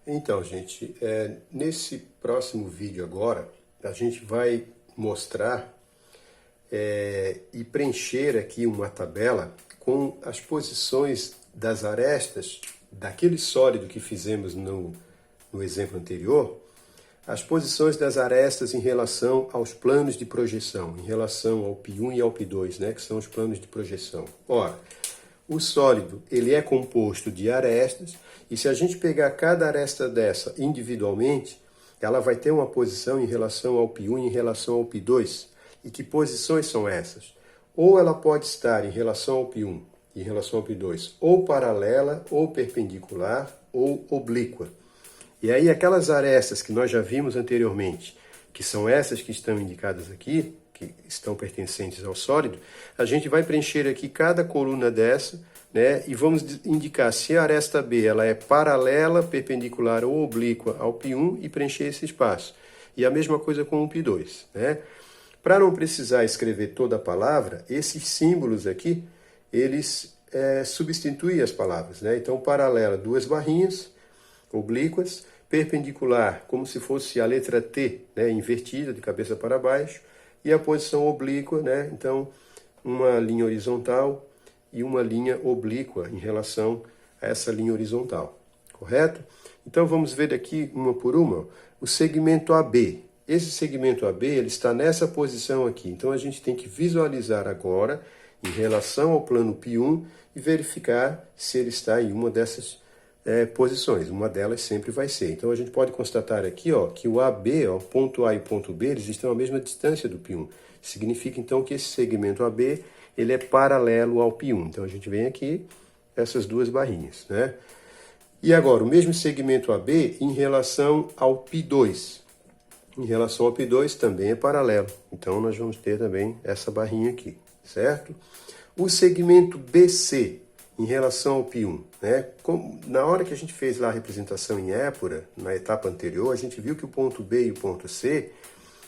Então, gente, nesse próximo vídeo agora, a gente vai mostrar e preencher aqui uma tabela com as posições das arestas daquele sólido que fizemos no exemplo anterior, as posições das arestas em relação aos planos de projeção, em relação ao π1 e ao π2, né, que são os planos de projeção. Ora, o sólido ele é composto de arestas, e se a gente pegar cada aresta dessa individualmente, ela vai ter uma posição em relação ao π1 e em relação ao π2. E que posições são essas? Ou ela pode estar em relação ao π1 e em relação ao π2, ou paralela, ou perpendicular, ou oblíqua. E aí aquelas arestas que nós já vimos anteriormente, que são essas que estão indicadas aqui, que estão pertencentes ao sólido, a gente vai preencher aqui cada coluna dessa, né, e vamos indicar se a aresta B ela é paralela, perpendicular ou oblíqua ao π1 e preencher esse espaço. E a mesma coisa com o π2, né? Para não precisar escrever toda a palavra, esses símbolos aqui, eles substituem as palavras, né? Então, paralela, duas barrinhas oblíquas, perpendicular, como se fosse a letra T, né, invertida, de cabeça para baixo, e a posição oblíqua, né? Então, uma linha horizontal e uma linha oblíqua em relação a essa linha horizontal, correto? Então, vamos ver aqui uma por uma. O segmento AB. Esse segmento AB ele está nessa posição aqui. Então, a gente tem que visualizar agora em relação ao plano π1 e verificar se ele está em uma dessas posições. Uma delas sempre vai ser. Então, a gente pode constatar aqui que o AB, ponto A e ponto B, eles estão à mesma distância do π1. Significa, então, que esse segmento AB ele é paralelo ao π1. Então, a gente vem aqui, essas duas barrinhas, né? E agora, o mesmo segmento AB em relação ao π2. Em relação ao π2 também é paralelo. Então, nós vamos ter também essa barrinha aqui, certo? O segmento BC em relação ao π1, né? Na hora que a gente fez lá a representação em épura, na etapa anterior, a gente viu que o ponto B e o ponto C,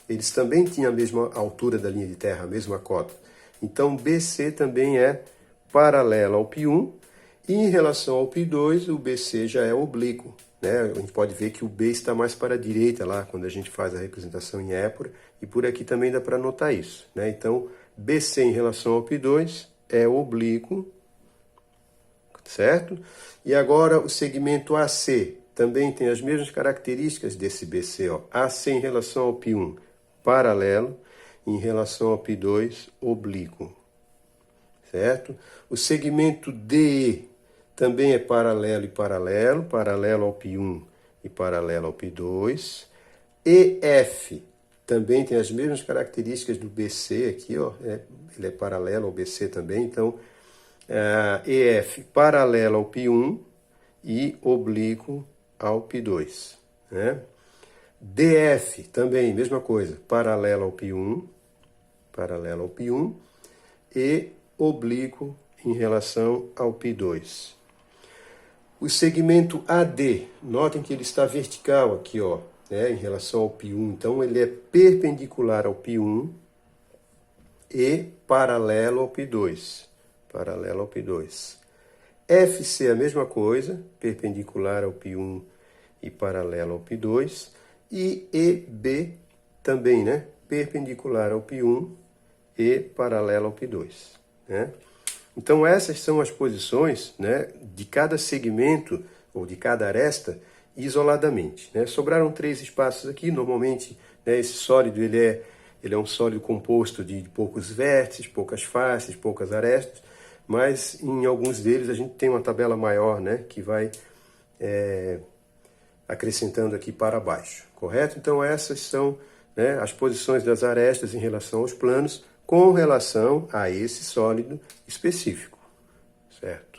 eles também tinham a mesma altura da linha de terra, a mesma cota. Então, BC também é paralelo ao π1, e em relação ao π2, o BC já é oblíquo, né? A gente pode ver que o B está mais para a direita lá, quando a gente faz a representação em épura, e por aqui também dá para notar isso, né? Então, BC em relação ao π2 é oblíquo, certo? E agora o segmento AC também tem as mesmas características desse BC, AC em relação ao π1, paralelo, em relação ao π2, oblíquo, certo? O segmento DE também é paralelo e paralelo, paralelo ao π1 e paralelo ao π2. EF também tem as mesmas características do BC aqui, ele é paralelo ao BC também, então EF paralelo ao π1 e oblíquo ao π2, né? DF também, mesma coisa, paralelo ao π1 e oblíquo em relação ao π2. O segmento AD, notem que ele está vertical aqui, né, em relação ao π1, então ele é perpendicular ao π1 e paralelo ao π2. Paralelo ao π2. FC a mesma coisa, perpendicular ao π1 e paralelo ao π2. E EB também, né, perpendicular ao π1 e paralelo ao π2, né? Então essas são as posições, né, de cada segmento ou de cada aresta isoladamente, né? Sobraram 3 espaços aqui. Normalmente, né, esse sólido ele é um sólido composto de poucos vértices, poucas faces, poucas arestas, mas em alguns deles a gente tem uma tabela maior, né, que vai acrescentando aqui para baixo, correto? Então essas são, né, as posições das arestas em relação aos planos com relação a esse sólido específico, certo?